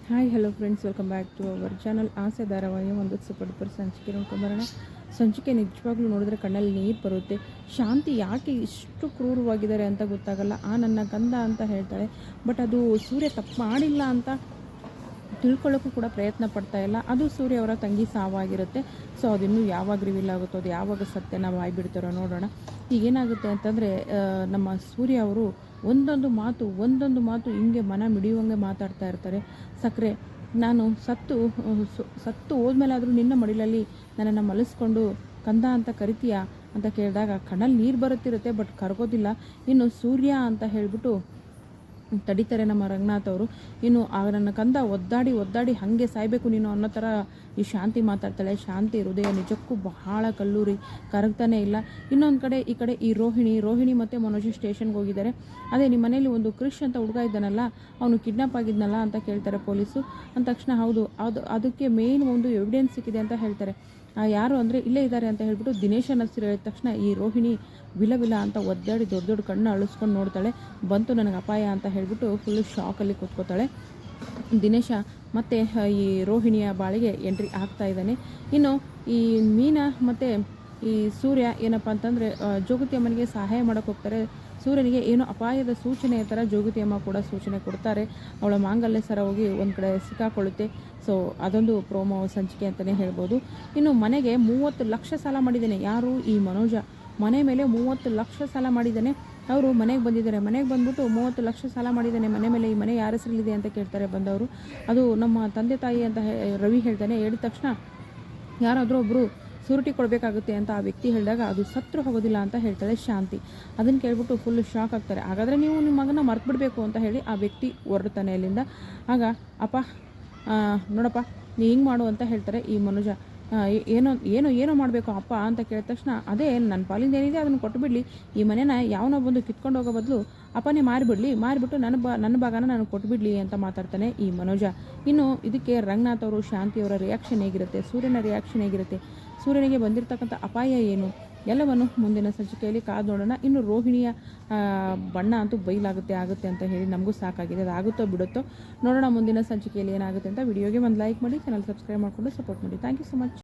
Hi hello friends, welcome back to our channel. ಆಸೆ ಧಾರಾವಾಹಿಯ ಒಂದು ಸೂಪರ್ ಸಂಚಿಕೆ ನೋಡ್ಕೊಂಬರೋಣ. ಸಂಚಿಕೆ ನಿಜವಾಗ್ಲೂ ನೋಡಿದ್ರೆ ಕಣ್ಣಲ್ಲಿ ನೀರು ಬರುತ್ತೆ. ಶಾಂತಿ ಯಾಕೆ ಇಷ್ಟು ಕ್ರೂರವಾಗಿದ್ದಾರೆ ಅಂತ ಗೊತ್ತಾಗಲ್ಲ. ನನ್ನ ಗಂಧ ಅಂತ ಹೇಳ್ತಾಳೆ, ಬಟ್ ಅದು ಸೂರ್ಯ ತಪ್ಪು ಮಾಡಿಲ್ಲ ಅಂತ ತಿಳ್ಕೊಳ್ಳೋಕ್ಕೂ ಕೂಡ ಪ್ರಯತ್ನ ಪಡ್ತಾ ಇಲ್ಲ. ಅದು ಸೂರ್ಯ ಅವರ ತಂಗಿ ಸಾವಾಗಿರುತ್ತೆ. ಸೊ ಅದಿನ್ನೂ ಯಾವಾಗ ರಿವೀಲ್ ಆಗುತ್ತೋ, ಅದು ಯಾವಾಗ ಸತ್ಯನ ಬಾಯ್ಬಿಡ್ತಾರೋ ನೋಡೋಣ. ಈಗೇನಾಗುತ್ತೆ ಅಂತಂದರೆ, ನಮ್ಮ ಸೂರ್ಯ ಅವರು ಒಂದೊಂದು ಮಾತು ಹಿಂಗೆ ಮನ ಮಿಡಿಯುವಂಗೆ ಮಾತಾಡ್ತಾ ಇರ್ತಾರೆ. ಸಕ್ಕರೆ, ನಾನು ಸತ್ತು ಹೋದ್ಮೇಲಾದರೂ ನಿನ್ನ ಮಡಿಲಲ್ಲಿ ನನ್ನನ್ನು ಮಲಸ್ಕೊಂಡು ಕಂದ ಅಂತ ಕರಿತೀಯಾ ಅಂತ ಕೇಳಿದಾಗ ಕಣ್ಣಲ್ಲಿ ನೀರು ಬರುತ್ತಿರುತ್ತೆ, ಬಟ್ ಕರಗೋದಿಲ್ಲ. ಇನ್ನು ಸೂರ್ಯ ಅಂತ ಹೇಳಿಬಿಟ್ಟು ತಡಿತಾರೆ ನಮ್ಮ ರಂಗನಾಥ್ ಅವರು. ಇನ್ನು ನನ್ನ ಕಂದ ಒದ್ದಾಡಿ ಹಾಗೆ ಸಾಯಬೇಕು ನೀನು ಅನ್ನೋ ಥರ ಈ ಶಾಂತಿ ಮಾತಾಡ್ತಾಳೆ. ಶಾಂತಿ ಹೃದಯ ನಿಜಕ್ಕೂ ಬಹಳ ಕಲ್ಲೂರಿ, ಕರಗ್ತಾನೆ ಇಲ್ಲ. ಇನ್ನೊಂದು ಕಡೆ ಈ ಕಡೆ ಈ ರೋಹಿಣಿ ಮತ್ತು ಮನೋಜ್ ಸ್ಟೇಷನ್ಗೆ ಹೋಗಿದ್ದಾರೆ. ಅದೇ ನಿಮ್ಮ ಮನೇಲಿ ಒಂದು ಕ್ರಿಶ್ ಅಂತ ಹುಡುಗ ಇದ್ದಾನಲ್ಲ, ಅವನು ಕಿಡ್ನಾಪ್ ಆಗಿದ್ನಲ್ಲ ಅಂತ ಕೇಳ್ತಾರೆ ಪೊಲೀಸು. ಅಂದ ತಕ್ಷಣ ಹೌದು, ಅದಕ್ಕೆ ಮೇನ್ ಒಂದು ಎವಿಡೆನ್ಸ್ ಸಿಕ್ಕಿದೆ ಅಂತ ಹೇಳ್ತಾರೆ. ಯಾರು ಅಂದರೆ ಇಲ್ಲೇ ಇದ್ದಾರೆ ಅಂತ ಹೇಳ್ಬಿಟ್ಟು ದಿನೇಶನ ಹೆಸರು ಹೇಳಿದ ತಕ್ಷಣ ಈ ರೋಹಿಣಿ ವಿಲ ಅಂತ ಒದ್ದಾಡಿ ದೊಡ್ಡ ಕಣ್ಣು ಅಳಿಸ್ಕೊಂಡು ನೋಡ್ತಾಳೆ. ಬಂತು ನನಗೆ ಅಪಾಯ ಅಂತ ಹೇಳ್ಬಿಟ್ಟು ಫುಲ್ಲು ಶಾಕಲ್ಲಿ ಕೂತ್ಕೋತಾಳೆ. ದಿನೇಶ ಮತ್ತು ಈ ರೋಹಿಣಿಯ ಬಾಳಿಗೆ ಎಂಟ್ರಿ ಆಗ್ತಾ ಇದ್ದಾನೆ. ಇನ್ನು ಈ ಮೀನಾ ಮತ್ತು ಈ ಸೂರ್ಯ ಏನಪ್ಪ ಅಂತಂದರೆ ಜೋಗತಿ ಅಮ್ಮನಿಗೆ ಸಹಾಯ ಮಾಡೋಕ್ಕೆ ಹೋಗ್ತಾರೆ. ಸೂರ್ಯನಿಗೆ ಏನೋ ಅಪಾಯದ ಸೂಚನೆ ಥರ ಜೋಗತಿ ಅಮ್ಮ ಕೂಡ ಸೂಚನೆ ಕೊಡ್ತಾರೆ. ಅವಳ ಮಾಂಗಲ್ಯ ಸರ ಹೋಗಿ ಒಂದು ಕಡೆ ಸಿಕ್ಕಾಕೊಳ್ಳುತ್ತೆ. ಸೊ ಅದೊಂದು ಪ್ರೋಮೋ ಸಂಚಿಕೆ ಅಂತಲೇ ಹೇಳ್ಬೋದು. ಇನ್ನು ಮನೆಗೆ 30 ಲಕ್ಷ ಸಾಲ ಮಾಡಿದ್ದಾನೆ ಯಾರು, ಈ ಮನೋಜ. ಮನೆ ಮೇಲೆ 30 ಲಕ್ಷ ಸಾಲ ಮಾಡಿದ್ದಾನೆ. ಅವರು ಮನೆಗೆ ಬಂದಿದ್ದಾರೆ. ಮನೆಗೆ ಬಂದ್ಬಿಟ್ಟು 30 ಲಕ್ಷ ಸಾಲ ಮಾಡಿದ್ದಾನೆ ಮನೆ ಮೇಲೆ. ಈ ಮನೆ ಯಾರ ಹೆಸರಲ್ಲಿದೆ ಅಂತ ಕೇಳ್ತಾರೆ ಬಂದವರು. ಅದು ನಮ್ಮ ತಂದೆ ತಾಯಿ ಅಂತ ರವಿ ಹೇಳ್ತಾನೆ. ಹೇಳಿದ ತಕ್ಷಣ ಯಾರಾದರೂ ಒಬ್ಬರು ಸೂರಿಟಿ ಕೊಡಬೇಕಾಗುತ್ತೆ ಅಂತ ಆ ವ್ಯಕ್ತಿ ಹೇಳಿದಾಗ ಅದು ಸತ್ರು ಹೋಗೋದಿಲ್ಲ ಅಂತ ಹೇಳ್ತಾಳೆ ಶಾಂತಿ. ಅದನ್ನು ಕೇಳ್ಬಿಟ್ಟು ಫುಲ್ ಶಾಕ್ ಆಗ್ತಾರೆ. ಹಾಗಾದರೆ ನೀವು ನಿಮ್ಮ ಮಗನ ಮರ್ತ್ಬಿಡ್ಬೇಕು ಅಂತ ಹೇಳಿ ಆ ವ್ಯಕ್ತಿ ಹೊರಡ್ತಾನೆ ಅಲ್ಲಿಂದ. ಆಗ ಅಪ್ಪ ನೋಡಪ್ಪ ನೀ ಹಿಂಗೆ ಮಾಡು ಅಂತ ಹೇಳ್ತಾರೆ ಈ ಮನುಜ. ಏನೋ ಮಾಡಬೇಕು ಅಪ್ಪ ಅಂತ ಕೇಳಿದ ತಕ್ಷಣ ಅದೇ ನನ್ನ ಪಾಲಿಂದ ಏನಿದೆ ಅದನ್ನು ಕೊಟ್ಟುಬಿಡಲಿ, ಈ ಮನೆನ ಯಾವನೋ ಬಂದು ಕಿತ್ಕೊಂಡು ಹೋಗೋ ಬದಲು ಅಪ್ಪನೇ ಮಾರಿಬಿಟ್ಟು ನನ್ನ ಭಾಗನ ನನಗೆ ಕೊಟ್ಟುಬಿಡಲಿ ಅಂತ ಮಾತಾಡ್ತಾನೆ ಈ ಮನೋಜ. ಇನ್ನು ಇದಕ್ಕೆ ರಂಗನಾಥ್ ಅವರು ಶಾಂತಿಯವರ ರಿಯಾಕ್ಷನ್ ಹೇಗಿರುತ್ತೆ, ಸೂರ್ಯನ ರಿಯಾಕ್ಷನ್ ಹೇಗಿರುತ್ತೆ, ಸೂರ್ಯನಿಗೆ ಬಂದಿರತಕ್ಕಂಥ ಅಪಾಯ ಏನು, ಎಲ್ಲವನ್ನು ಮುಂದಿನ ಸಂಚಿಕೆಯಲ್ಲಿ ಕಾದು ನೋಡೋಣ. ಇನ್ನು ರೋಹಿಣಿಯ ಬಣ್ಣ ಅಂತೂ ಆಗುತ್ತೆ ಅಂತ ಹೇಳಿ ನಮಗೂ ಸಾಕಾಗಿದೆ. ಅದು ಆಗುತ್ತೋ ಬಿಡುತ್ತೋ ನೋಡೋಣ ಮುಂದಿನ ಸಂಚಿಕೆಯಲ್ಲಿ ಏನಾಗುತ್ತೆ ಅಂತ. ವಿಡಿಯೋಗೆ ಒಂದು ಲೈಕ್ ಮಾಡಿ, ಚಾನಲ್ ಸಬ್ಸ್ಕ್ರೈಬ್ ಮಾಡಿಕೊಂಡು ಸಪೋರ್ಟ್ ಮಾಡಿ. Thank you so much.